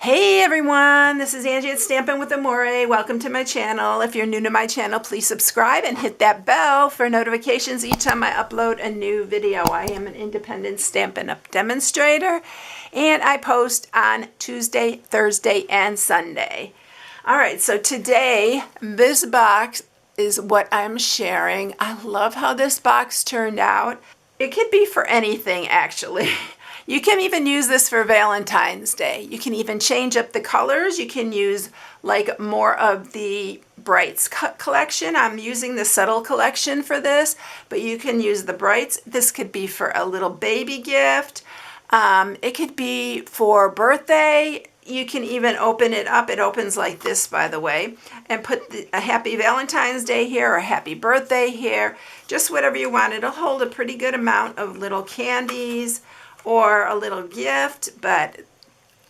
Hey everyone, this is Angie at Stampin' with Amore. Welcome to my channel. If you're new to my channel, please subscribe and hit that bell for notifications each time I upload a new video. I am an independent Stampin' Up demonstrator and I post on Tuesday, Thursday, and Sunday. Alright, so today this box is what I'm sharing. I love how this box turned out. It could be for anything actually. You can even use this for Valentine's Day. You can even change up the colors. You can use like more of the Brights collection. I'm using the Subtle collection for this, but you can use the Brights. This could be for a little baby gift. It could be for birthday. You can even open it up. It opens like this, by the way, and put a happy Valentine's Day here or happy birthday here. Just whatever you want. It'll hold a pretty good amount of little candies or a little gift, but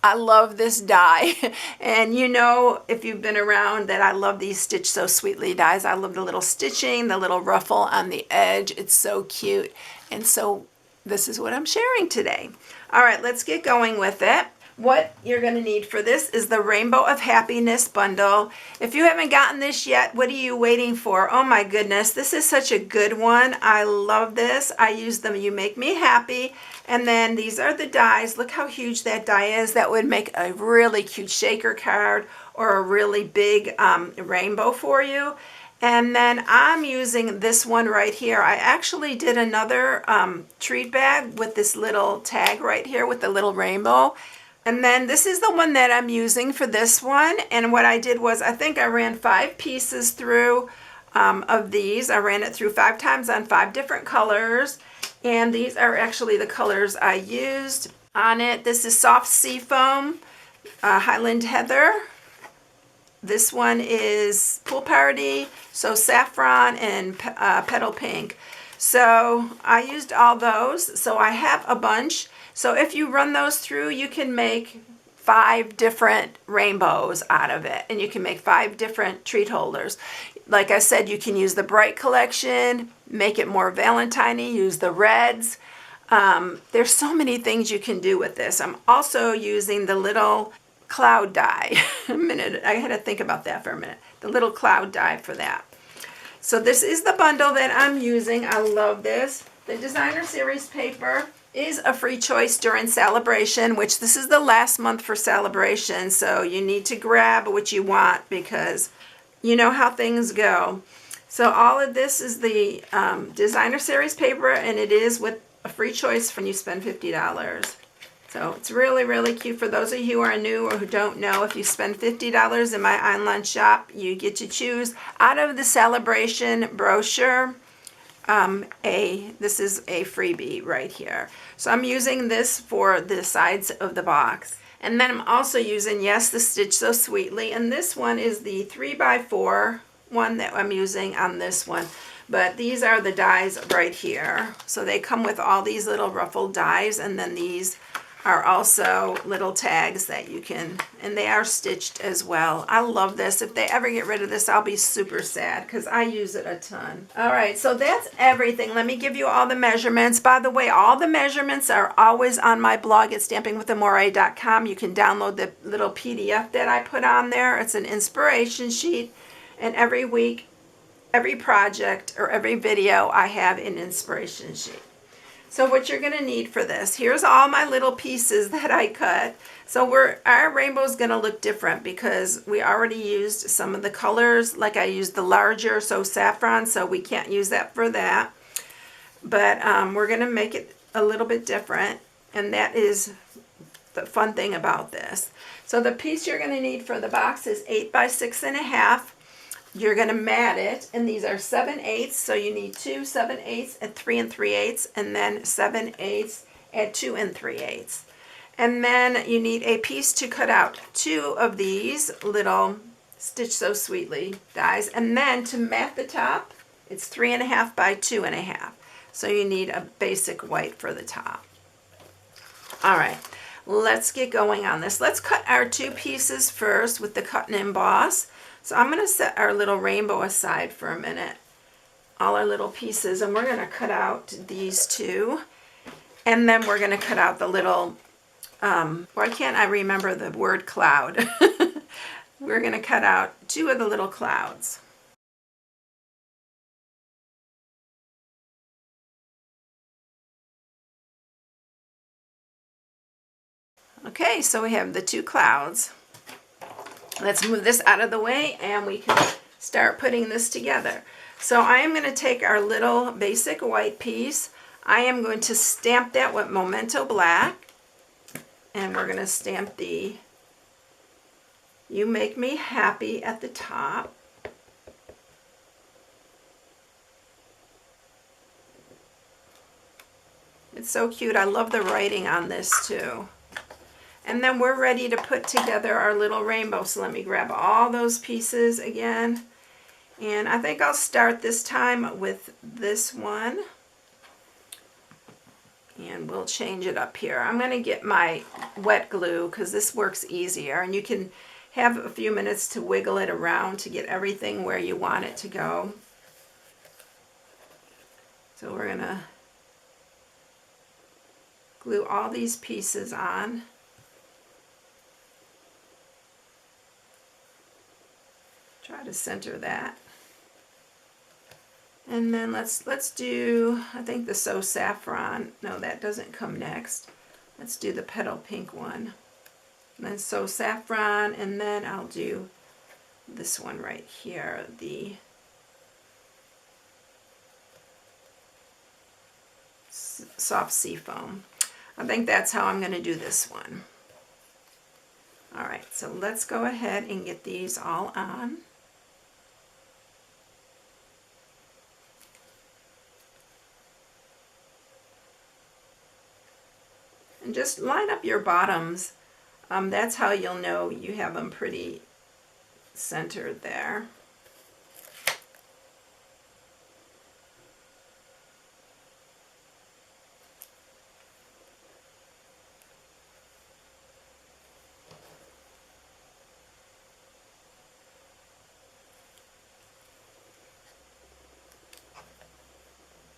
I love this die. And you know, if you've been around, that I love these Stitch So Sweetly dies. I love the little stitching, the little ruffle on the edge. It's so cute. And so this is what I'm sharing today. All right, let's get going with it. What you're going to need for this is the Rainbow of Happiness bundle. If you haven't gotten this yet, what are you waiting for? Oh my goodness, this is such a good one. I love this. I use them. You Make Me Happy. And then these are the dies. Look how huge that die is. That would make a really cute shaker card or a really big rainbow for you. And then I'm using this one right here. I actually did another treat bag with this little tag right here with the little rainbow. And then this is the one that I'm using for this one. And what I did was, I think I ran 5 pieces through of these. I ran it through 5 times on 5 different colors. And these are actually the colors I used on it. This is Soft Sea Foam, Highland Heather. This one is Pool Party, so Saffron and Petal Pink. So I used all those. So I have a bunch. So if you run those through, you can make 5 different rainbows out of it. And you can make 5 different treat holders. Like I said, you can use the Bright collection, make it more Valentine-y, use the reds. There's so many things you can do with this. I'm also using the little cloud die. A minute, I had to think about that for a minute. The little cloud die for that. So this is the bundle that I'm using. I love this. The Designer Series paper is a free choice during Celebration, which this is the last month for Celebration. So you need to grab what you want because you know how things go. So all of this is the Designer Series paper, and it is with a free choice when you spend $50. So it's really, really cute. For those of you who are new or who don't know, if you spend $50 in my online shop, you get to choose out of the Celebration brochure. This is a freebie right here. So I'm using this for the sides of the box. And then I'm also using, yes, the Stitch So Sweetly. And this one is the 3x4 one that I'm using on this one. But these are the dies right here. So they come with all these little ruffled dies. And then these are also little tags that you can, and they are stitched as well. I love this. If they ever get rid of this, I'll be super sad because I use it a ton. All right, so that's everything. Let me give you all the measurements. By the way, all the measurements are always on my blog at StampingWithAmore.com. You can download the little PDF that I put on there. It's an inspiration sheet, and every week, every project, or every video, I have an inspiration sheet. So what you're going to need for this, here's all my little pieces that I cut. So our rainbow is going to look different because we already used some of the colors. Like I used the larger, so saffron, so we can't use that for that. But we're going to make it a little bit different, and that is the fun thing about this. So the piece you're going to need for the box is 8 by 6.5. You're going to mat it, and these are 7/8, so you need 2 7/8 at 3 3/8, and then 7/8 at 2 3/8. And then you need a piece to cut out 2 of these little Stitch So Sweetly dies, and then to mat the top, it's 3.5 by 2.5. So you need a basic white for the top. All right, let's get going on this. Let's cut our 2 pieces first with the cut and emboss. So I'm going to set our little rainbow aside for a minute, all our little pieces, and we're going to cut out these 2. And then we're going to cut out the little why can't I remember the word cloud? We're going to cut out 2 of the little clouds. Okay, so we have the 2 clouds. Let's move this out of the way and we can start putting this together. So I am going to take our little basic white piece. I am going to stamp that with Memento Black. And we're going to stamp the You Make Me Happy at the top. It's so cute. I love the writing on this too. And then we're ready to put together our little rainbow. So let me grab all those pieces again. And I think I'll start this time with this one. And we'll change it up here. I'm going to get my wet glue because this works easier. And you can have a few minutes to wiggle it around to get everything where you want it to go. So we're going to glue all these pieces on. Try to center that. And then let's do, I think the So Saffron. No, that doesn't come next. Let's do the Petal Pink one. And then So Saffron, and then I'll do this one right here, the Soft Seafoam. I think that's how I'm going to do this one. All right, so let's go ahead and get these all on. And just line up your bottoms. That's how you'll know you have them pretty centered there.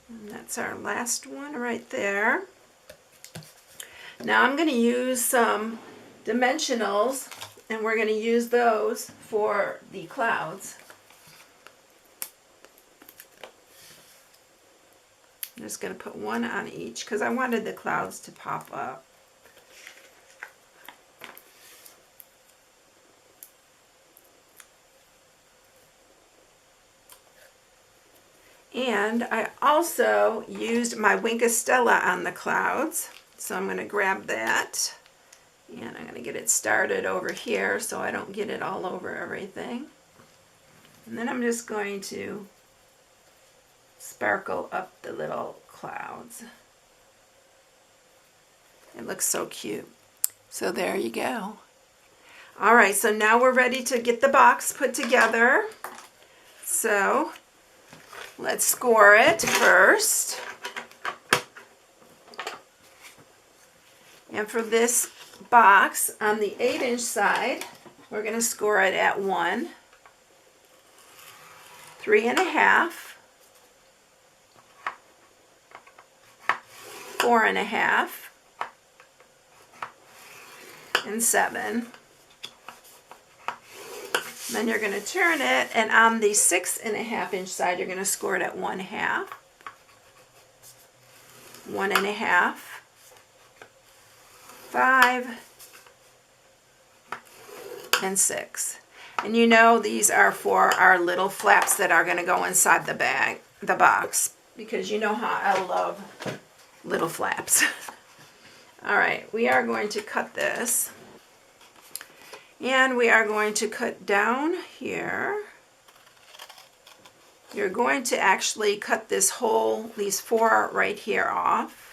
And that's our last one right there. Now I'm going to use some dimensionals, and we're going to use those for the clouds. I'm just going to put one on each because I wanted the clouds to pop up. And I also used my Wink of Stella on the clouds. So I'm going to grab that, and I'm going to get it started over here so I don't get it all over everything. And then I'm just going to sparkle up the little clouds. It looks so cute. So there you go. All right, so now we're ready to get the box put together. So let's score it first. And for this box, on the 8-inch side, we're going to score it at 1, 3.5, 4.5, and 7. Then you're going to turn it, and on the 6.5-inch side, you're going to score it at 1/2, 1.5, 5, and 6. And you know these are for our little flaps that are going to go inside the box, because you know how I love little flaps. All right, we are going to cut this, and we are going to cut down here. You're going to actually cut this whole, these 4 right here off.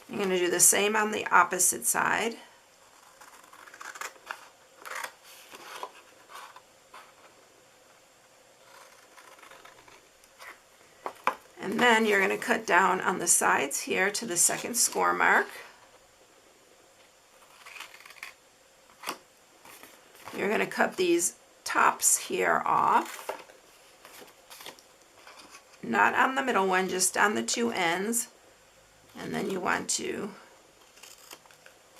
I'm going to do the same on the opposite side. And then you're going to cut down on the sides here to the second score mark. You're going to cut these tops here off. Not on the middle one, just on the 2 ends. And then you want to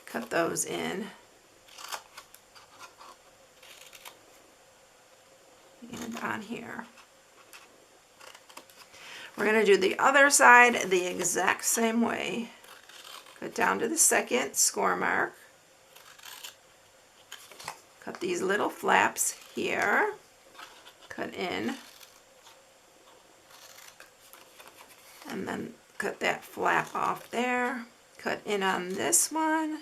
cut those in. And on here. We're going to do the other side the exact same way. Cut down to the second score mark. Cut these little flaps here. Cut in. And then cut that flap off there. Cut in on this one.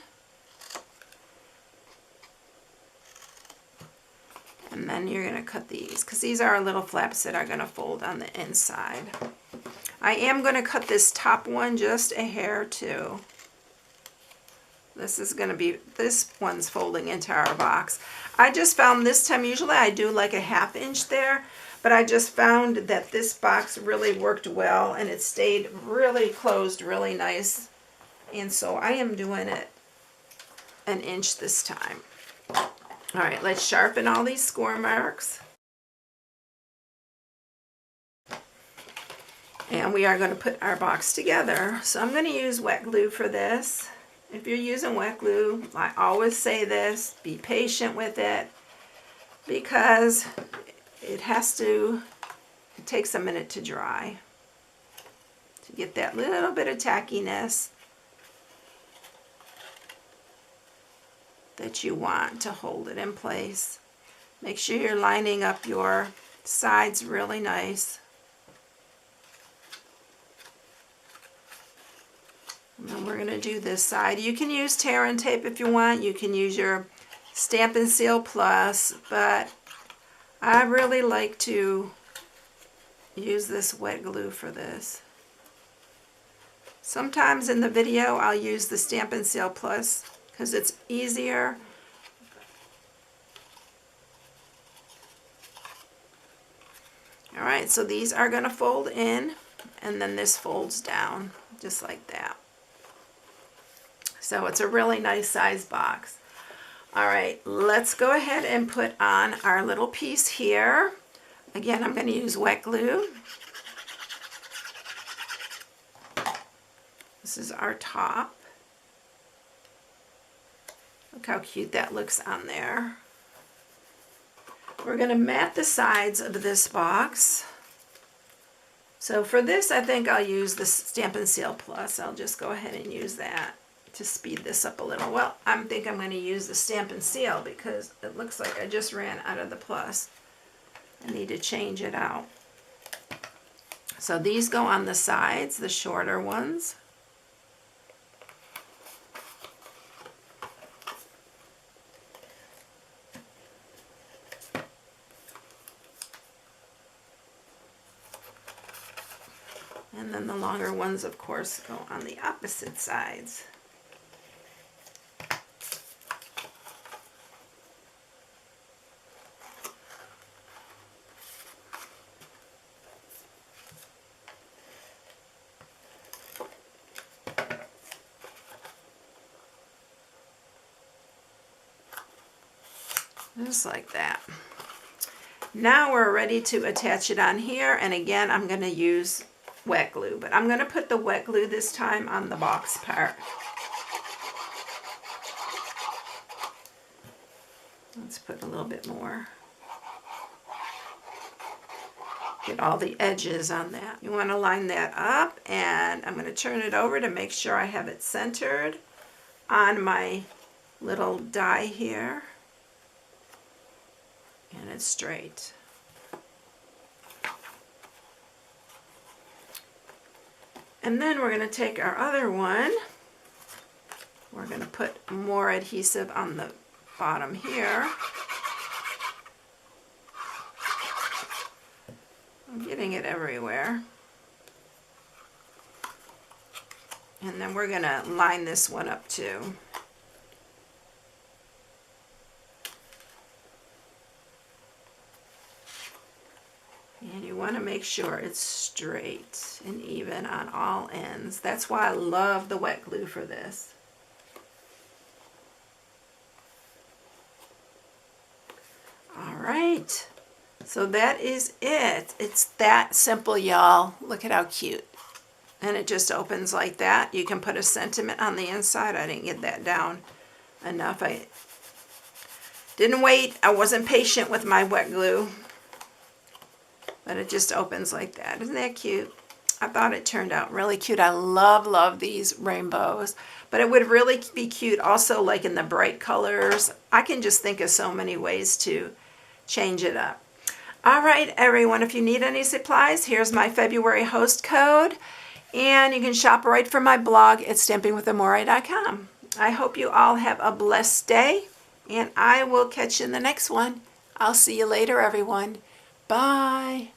And then you're going to cut these, because these are our little flaps that are going to fold on the inside. I am going to cut this top one just a hair too. This is going to be, this one's folding into our box. I just found this time, usually I do like a 1/2 inch there, but I just found that this box really worked well and it stayed really closed really nice. And so I am doing it 1 inch this time. All right, let's sharpen all these score marks. And we are going to put our box together. So I'm going to use wet glue for this. If you're using wet glue, I always say this, be patient with it, because it takes a minute to dry to get that little bit of tackiness that you want to hold it in place. Make sure you're lining up your sides really nice. And then we're going to do this side. You can use tear and tape if you want. You can use your Stampin' Seal Plus, but I really like to use this wet glue for this. Sometimes in the video I'll use the Stampin' Seal Plus because it's easier. Alright, so these are going to fold in, and then this folds down just like that. So it's a really nice size box. Alright, let's go ahead and put on our little piece here. Again, I'm going to use wet glue. This is our top. Look how cute that looks on there. We're going to mat the sides of this box. So for this, I think I'll use the Stampin' Seal Plus. I'll just go ahead and use that to speed this up a little. Well, I think I'm going to use the Stampin' Seal because it looks like I just ran out of the Plus. I need to change it out. So these go on the sides, the shorter ones. And then the longer ones, of course, go on the opposite sides. Just like that. Now we're ready to attach it on here, and again I'm going to use wet glue, but I'm going to put the wet glue this time on the box part. Let's put a little bit more. Get all the edges on that. You want to line that up, and I'm going to turn it over to make sure I have it centered on my little die here, and it's straight. And then we're going to take our other one. We're going to put more adhesive on the bottom here. I'm getting it everywhere. And then we're going to line this one up too. And you want to make sure it's straight and even on all ends. That's why I love the wet glue for this. All right, so that is it. It's that simple, y'all. Look at how cute. And it just opens like that. You can put a sentiment on the inside. I didn't get that down enough. I didn't wait. I wasn't patient with my wet glue. But it just opens like that. Isn't that cute? I thought it turned out really cute. I love these rainbows. But it would really be cute also like in the bright colors. I can just think of so many ways to change it up. All right, everyone, if you need any supplies, here's my February host code. And you can shop right from my blog at StampingWithAmore.com. I hope you all have a blessed day, and I will catch you in the next one. I'll see you later, everyone. Bye.